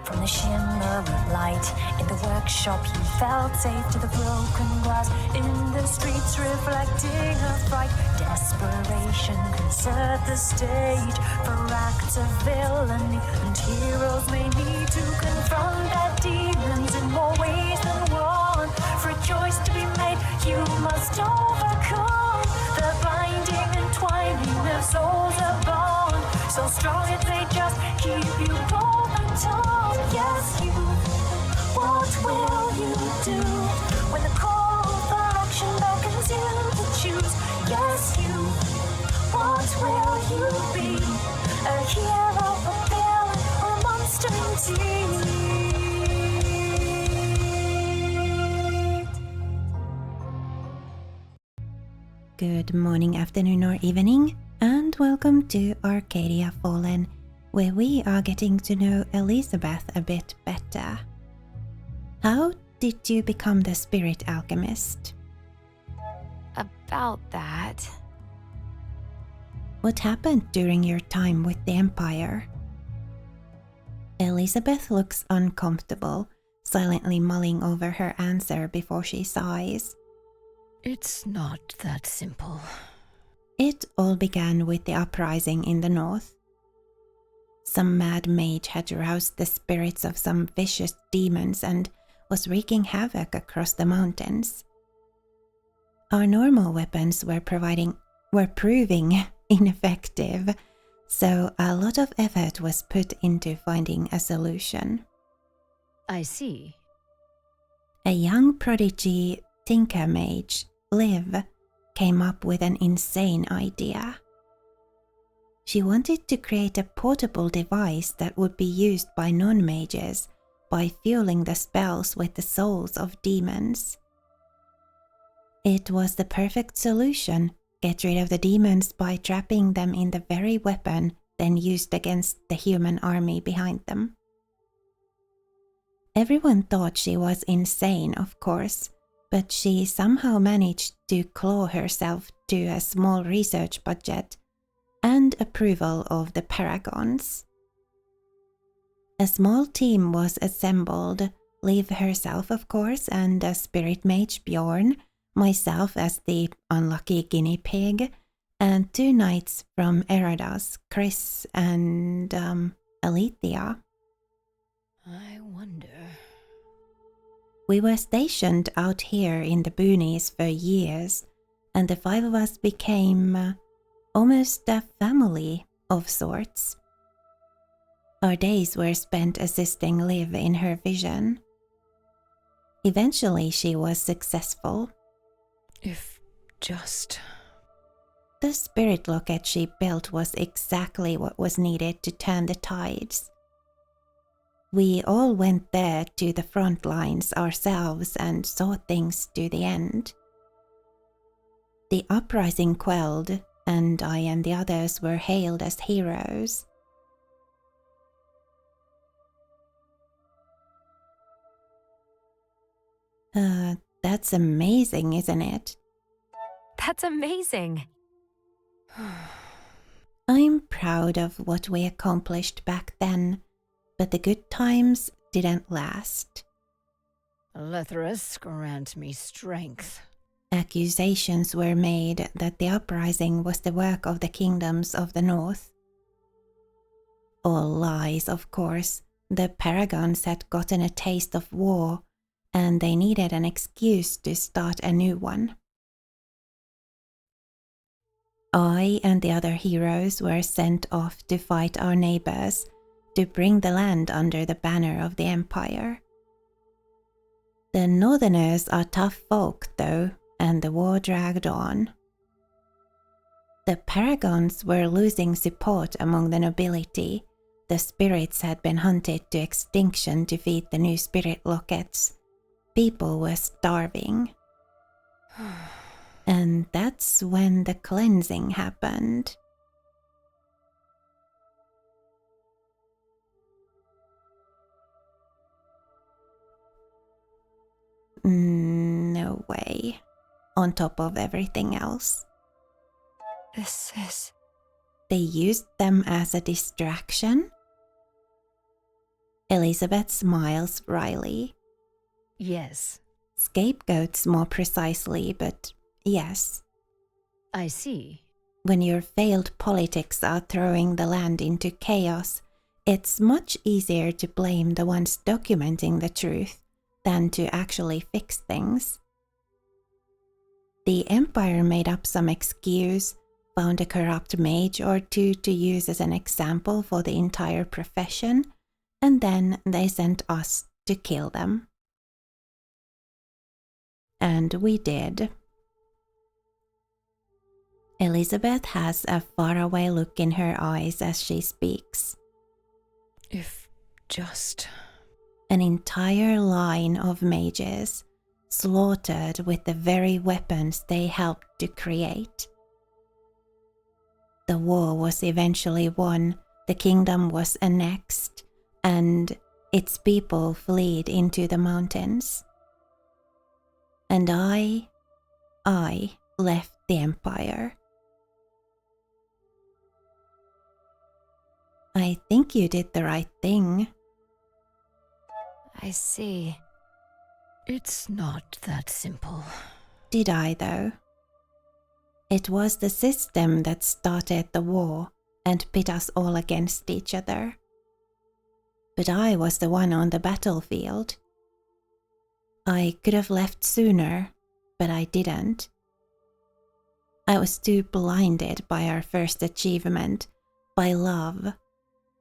from the shimmer of light. In the workshop he felt safe to the broken glass. In the streets reflecting her fright. Desperation can set the stage for acts of villainy. And heroes may need to confront their demons in more ways than one. For a choice to be made, you must overcome the binding and twining of souls are bound. So strong if they just keep you both on top. Yes, you. What will you do when the call for action beckons you to choose? Yes, you. What will you be? A hero, a villain, or a monster indeed? Good morning, afternoon, or evening, and welcome to Arcadia Fallen, where we are getting to know Elizabeth a bit better. How did you become the spirit alchemist? About that. What happened during your time with the Empire? Elizabeth looks uncomfortable, silently mulling over her answer before she sighs. It's not that simple. It all began with the uprising in the north. Some mad mage had roused the spirits of some vicious demons and was wreaking havoc across the mountains. Our normal weapons were proving ineffective, so a lot of effort was put into finding a solution. I see. A young prodigy tinker mage, Liv, came up with an insane idea. She wanted to create a portable device that would be used by non-mages by fueling the spells with the souls of demons. It was the perfect solution. Get rid of the demons by trapping them in the very weapon then used against the human army behind them. Everyone thought she was insane, of course, but she somehow managed to claw herself to a small research budget and approval of the paragons. A small team was assembled, Liv herself of course, and a spirit mage Bjorn, myself as the unlucky guinea pig, and 2 knights from Eradas, Chris and Alethea. I wonder. We were stationed out here in the boonies for years, and the 5 of us became almost a family of sorts. Our days were spent assisting Liv in her vision. Eventually she was successful. If just... The spirit locket she built was exactly what was needed to turn the tides. We all went there to the front lines ourselves and saw things to the end. The uprising quelled, and I and the others were hailed as heroes. That's amazing, isn't it? That's amazing. I'm proud of what we accomplished back then, but the good times didn't last. Lethrus, grant me strength. Accusations were made that the uprising was the work of the kingdoms of the north. All lies, of course. The paragons had gotten a taste of war, and they needed an excuse to start a new one. I and the other heroes were sent off to fight our neighbors, to bring the land under the banner of the Empire. The Northerners are tough folk, though, and the war dragged on. The paragons were losing support among the nobility. The spirits had been hunted to extinction to feed the new spirit lockets. People were starving. And that's when the cleansing happened. No way. On top of everything else. This is... They used them as a distraction? Elizabeth smiles wryly. Yes, Scapegoats more precisely, but yes. I see. When your failed politics are throwing the land into chaos, it's much easier to blame the ones documenting the truth than to actually fix things. The Empire made up some excuse, found a corrupt mage or two to use as an example for the entire profession, and then they sent us to kill them. And we did. Elizabeth has a faraway look in her eyes as she speaks. If just... An entire line of mages slaughtered with the very weapons they helped to create. The war was eventually won, the kingdom was annexed, and its people fled into the mountains. And I left the Empire. I think you did the right thing. I see. It's not that simple. Did I, though? It was the system that started the war and pit us all against each other. But I was the one on the battlefield. I could have left sooner, but I didn't. I was too blinded by our first achievement, by love,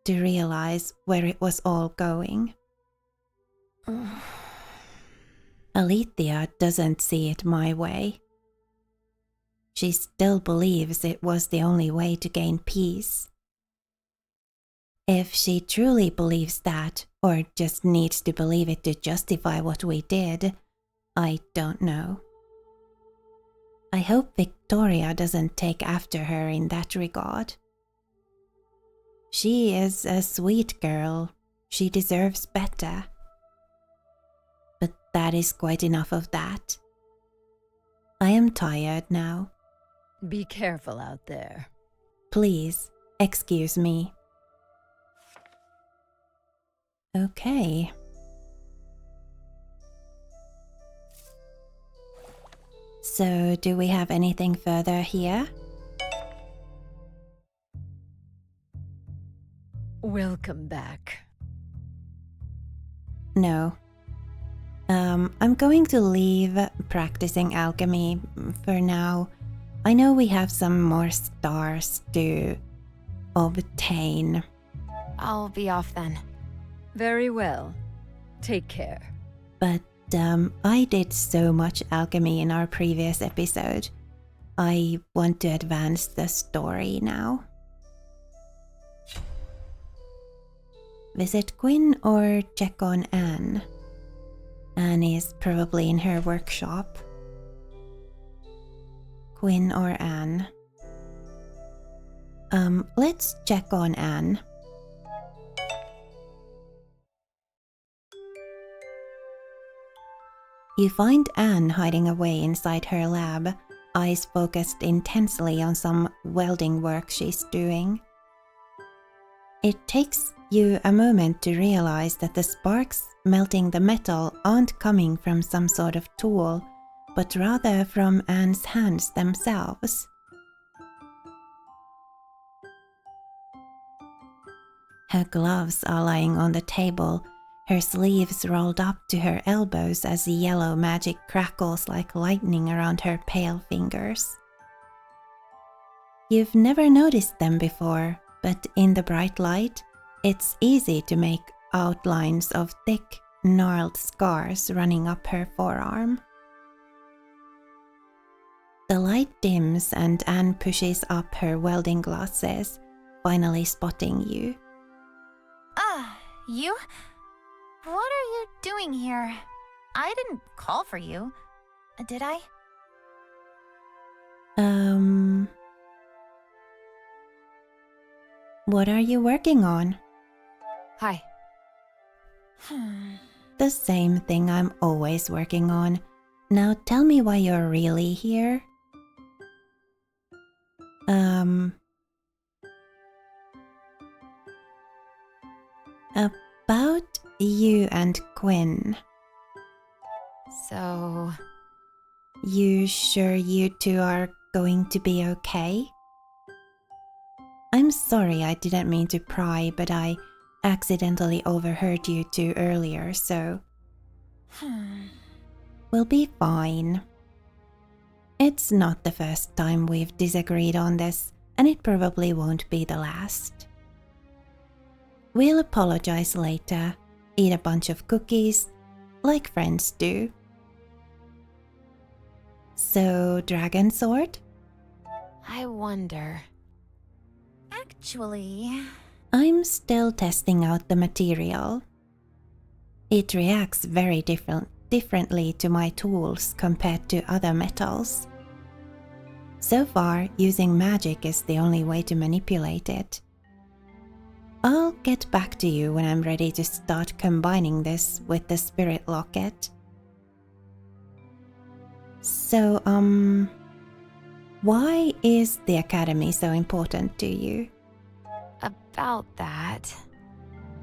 to realize where it was all going. Alethea doesn't see it my way. She still believes it was the only way to gain peace. If she truly believes that, or just needs to believe it to justify what we did, I don't know. I hope Victoria doesn't take after her in that regard. She is a sweet girl. She deserves better. But that is quite enough of that. I am tired now. Be careful out there. Please, excuse me. Okay. So, do we have anything further here? Welcome back. No. I'm going to leave practicing alchemy for now. I know we have some more stars to obtain. I'll be off then. Very well. Take care. But I did so much alchemy in our previous episode. I want to advance the story now. Visit Quinn or check on Anne? Anne is probably in her workshop. Quinn or Anne? Let's check on Anne. You find Anne hiding away inside her lab, eyes focused intensely on some welding work she's doing. It takes you a moment to realize that the sparks melting the metal aren't coming from some sort of tool, but rather from Anne's hands themselves. Her gloves are lying on the table, her sleeves rolled up to her elbows as yellow magic crackles like lightning around her pale fingers. You've never noticed them before, but in the bright light, it's easy to make outlines of thick, gnarled scars running up her forearm. The light dims and Anne pushes up her welding glasses, finally spotting you. You? What are you doing here? I didn't call for you, did I? What are you working on? Hi. The same thing I'm always working on. Now tell me why you're really here. About you and Quinn. So, You sure you two are going to be okay? I'm sorry, I didn't mean to pry, but I accidentally overheard you two earlier, so we'll be fine. It's not the first time we've disagreed on this, and it probably won't be the last. We'll apologize later, eat a bunch of cookies, like friends do. So, Dragon Sword? I wonder. Actually, I'm still testing out the material. It reacts very differently to my tools compared to other metals. So far, using magic is the only way to manipulate it. I'll get back to you when I'm ready to start combining this with the spirit locket. So, why is the academy so important to you? About that.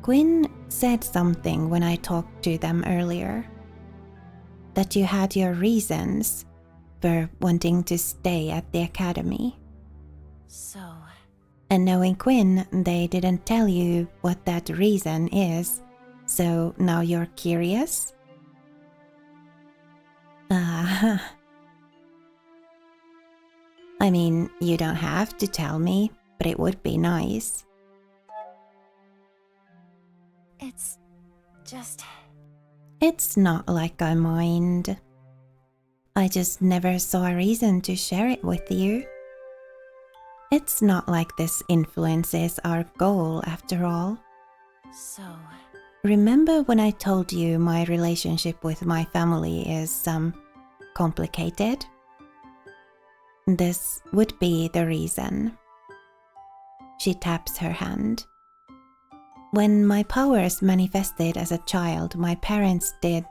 Quinn said something when I talked to them earlier. That you had your reasons for wanting to stay at the academy. so And knowing Quinn, they didn't tell you what that reason is, so now you're curious? I mean, you don't have to tell me, but it would be nice. it's just. It's not like I mind. I just never saw a reason to share it with you. It's not like this influences our goal after all. So, Remember when I told you my relationship with my family is, complicated? This would be the reason. She taps her hand. When my powers manifested as a child, my parents did,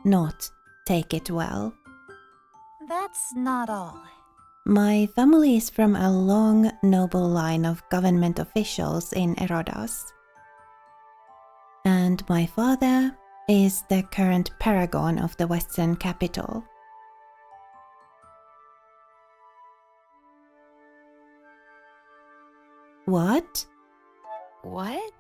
not take it well. that's not all. My family is from a long, noble line of government officials in Erodas. And my father is the current paragon of the Western capital. What? What?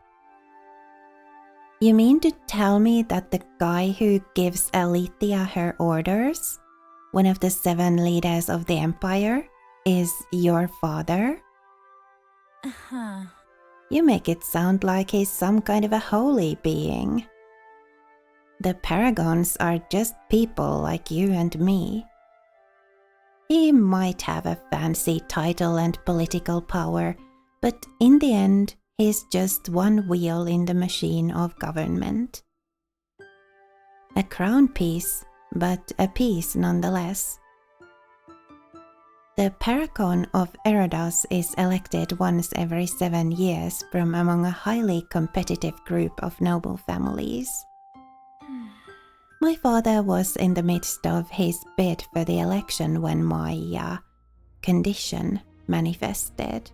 You mean to tell me that the guy who gives Alethea her orders, one of the 7 leaders of the empire, is your father? Huh. You make it sound like he's some kind of a holy being. The paragons are just people like you and me. He might have a fancy title and political power, but in the end, he's just one wheel in the machine of government. A crown piece, but a piece nonetheless. The paragon of Erodas is elected once every 7 years from among a highly competitive group of noble families. My father was in the midst of his bid for the election when my condition manifested.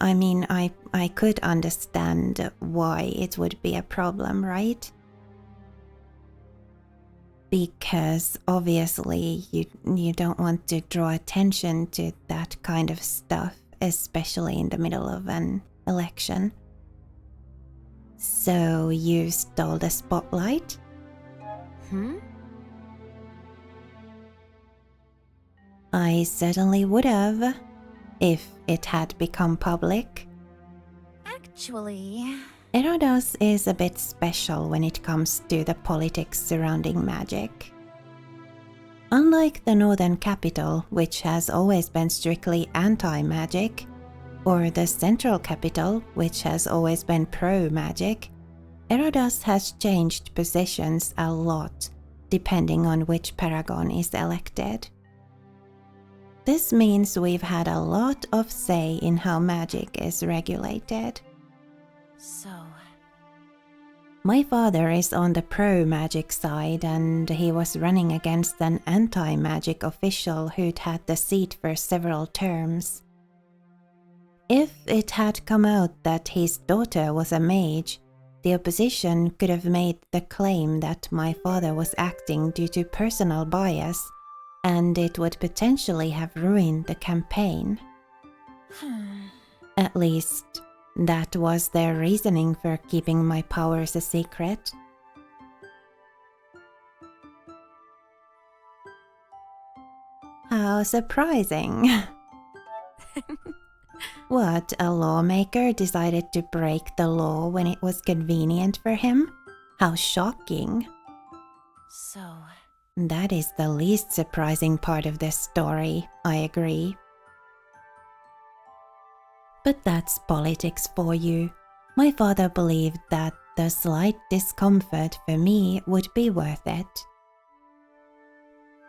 I mean, I could understand why it would be a problem, right? Because obviously you don't want to draw attention to that kind of stuff, especially in the middle of an election. So you stole the spotlight? I certainly would have, if it had become public. Actually, Erodas is a bit special when it comes to the politics surrounding magic. Unlike the northern capital, which has always been strictly anti-magic, or the central capital, which has always been pro-magic, Erodas has changed positions a lot, depending on which paragon is elected. This means we've had a lot of say in how magic is regulated. so My father is on the pro-magic side and he was running against an anti-magic official who'd had the seat for several terms. If it had come out that his daughter was a mage, the opposition could have made the claim that my father was acting due to personal bias, and it would potentially have ruined the campaign. At least, that was their reasoning for keeping my powers a secret. How surprising. What, a lawmaker decided to break the law when it was convenient for him? How shocking. So, That is the least surprising part of this story, I agree. But that's politics for you. My father believed that the slight discomfort for me would be worth it.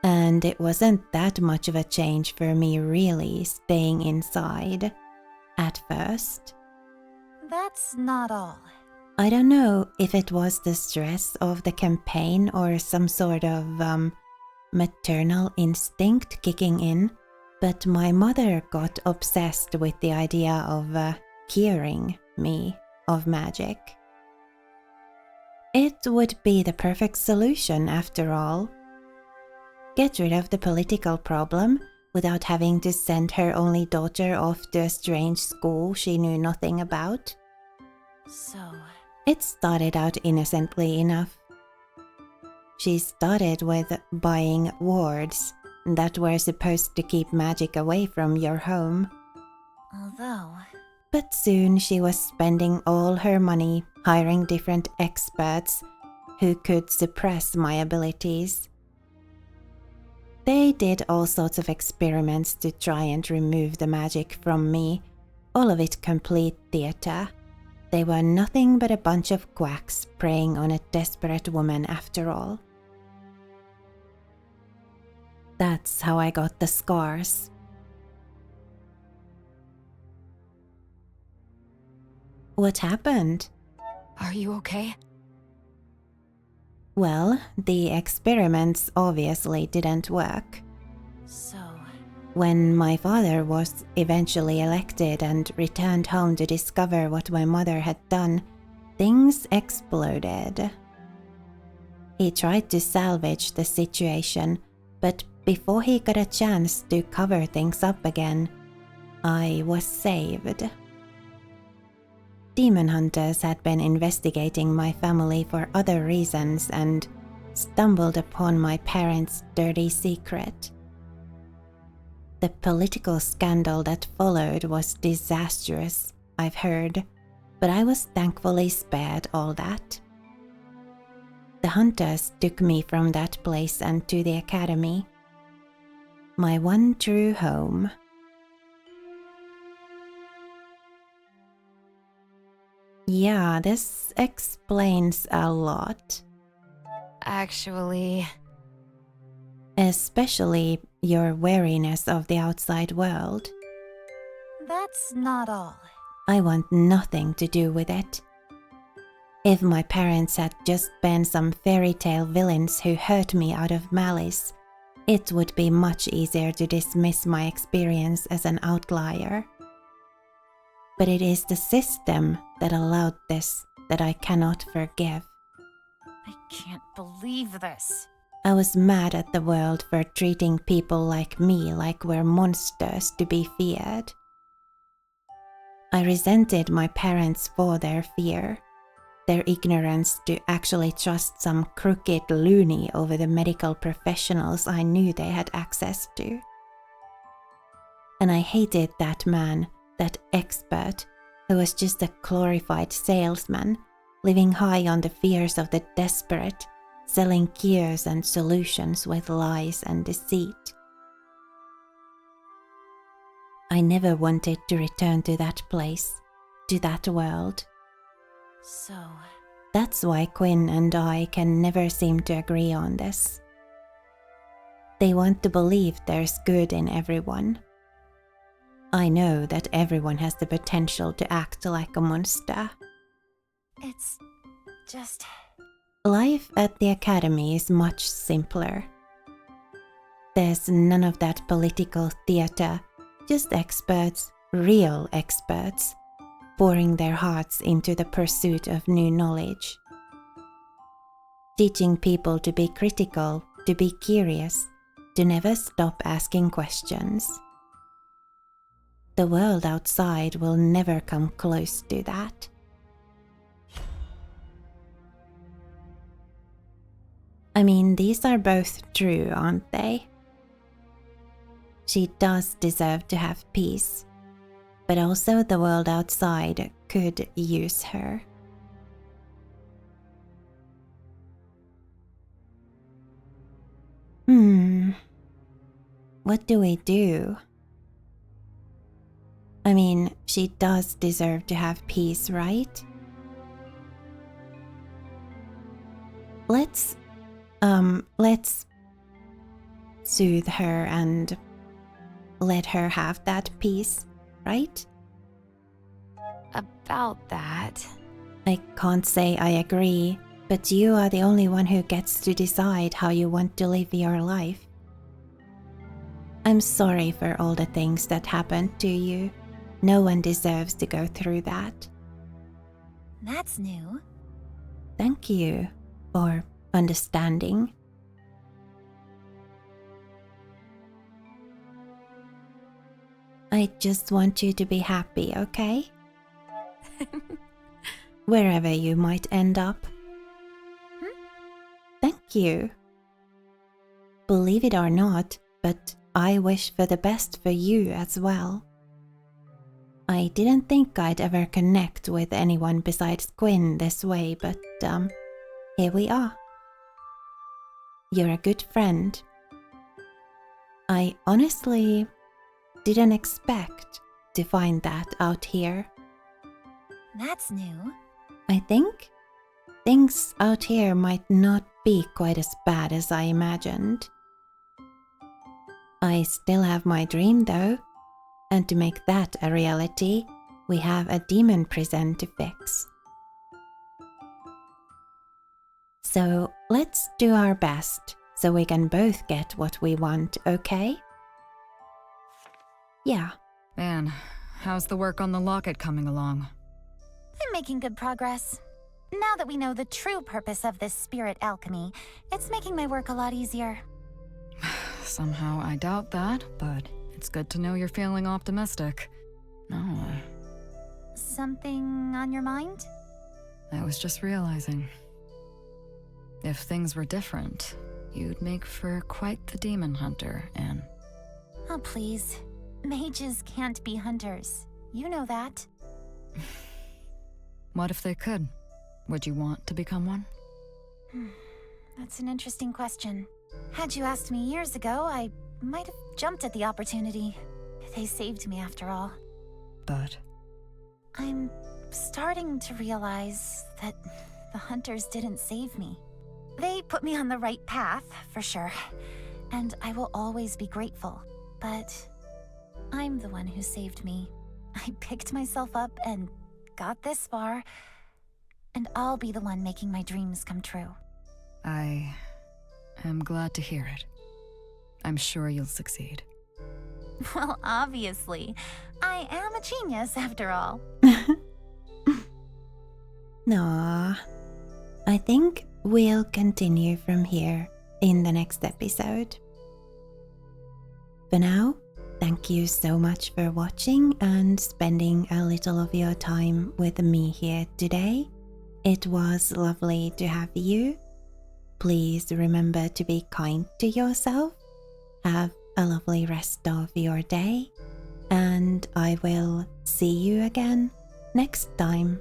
And it wasn't that much of a change for me really, staying inside. At first. that's not all. I don't know if it was the stress of the campaign or some sort of maternal instinct kicking in, but my mother got obsessed with the idea of curing me of magic. It would be the perfect solution after all. Get rid of the political problem without having to send her only daughter off to a strange school she knew nothing about. So, It started out innocently enough. She started with buying wards that were supposed to keep magic away from your home. although, But soon she was spending all her money hiring different experts who could suppress my abilities. They did all sorts of experiments to try and remove the magic from me, all of it complete theater. They were nothing but a bunch of quacks preying on a desperate woman after all. That's how I got the scars. What happened? Are you okay? Well, the experiments obviously didn't work. so, When my father was eventually elected and returned home to discover what my mother had done, things exploded. He tried to salvage the situation, but before he got a chance to cover things up again, I was saved. Demon hunters had been investigating my family for other reasons and stumbled upon my parents' dirty secret. The political scandal that followed was disastrous, I've heard, but I was thankfully spared all that. The hunters took me from that place and to the academy. My one true home. Yeah, this explains a lot. Actually, Especially your wariness of the outside world. that's not all. I want nothing to do with it. If my parents had just been some fairy tale villains who hurt me out of malice, it would be much easier to dismiss my experience as an outlier. But it is the system that allowed this that I cannot forgive. I can't believe this. I was mad at the world for treating people like me like we're monsters to be feared. I resented my parents for their fear, their ignorance to actually trust some crooked loony over the medical professionals I knew they had access to. And I hated that man, that expert, who was just a glorified salesman, living high on the fears of the desperate, selling cures and solutions with lies and deceit. I never wanted to return to that place, to that world. So, That's why Quinn and I can never seem to agree on this. They want to believe there's good in everyone. I know that everyone has the potential to act like a monster. it's Just... Life at the Academy is much simpler. There's none of that political theater, just experts, real experts, pouring their hearts into the pursuit of new knowledge. Teaching people to be critical, to be curious, to never stop asking questions. The world outside will never come close to that. I mean, these are both true, aren't they? She does deserve to have peace, but also the world outside could use her. What do we do? I mean, she does deserve to have peace, right? Let's soothe her and let her have that peace, right? About that. I can't say I agree, but you are the only one who gets to decide how you want to live your life. I'm sorry for all the things that happened to you. No one deserves to go through that. That's new. Thank you for understanding. I just want you to be happy, okay? Wherever you might end up. Thank you. Believe it or not, but I wish for the best for you as well. I didn't think I'd ever connect with anyone besides Quinn this way, but here we are. You're a good friend. I honestly didn't expect to find that out here. That's new. I think things out here might not be quite as bad as I imagined. I still have my dream though, and to make that a reality, we have a demon prison to fix. So let's do our best so we can both get what we want, okay? Yeah. Anne, how's the work on the locket coming along? I'm making good progress. Now that we know the true purpose of this spirit alchemy, it's making my work a lot easier. Somehow I doubt that, but it's good to know you're feeling optimistic. No, Something on your mind? I was just realizing. If things were different, you'd make for quite the demon hunter, Anne. Oh, please. Mages can't be hunters. You know that. What if they could? Would you want to become one? That's an interesting question. Had you asked me years ago, I might have jumped at the opportunity. They saved me after all. But I'm starting to realize that the hunters didn't save me. They put me on the right path, for sure, and I will always be grateful. But I'm the one who saved me. I picked myself up and got this far, and I'll be the one making my dreams come true. I am glad to hear it. I'm sure you'll succeed. Well, obviously. I am a genius, after all. Nah, I think we'll continue from here in the next episode. For now, thank you so much for watching and spending a little of your time with me here today. It was lovely to have you. Please remember to be kind to yourself. Have a lovely rest of your day, and I will see you again next time.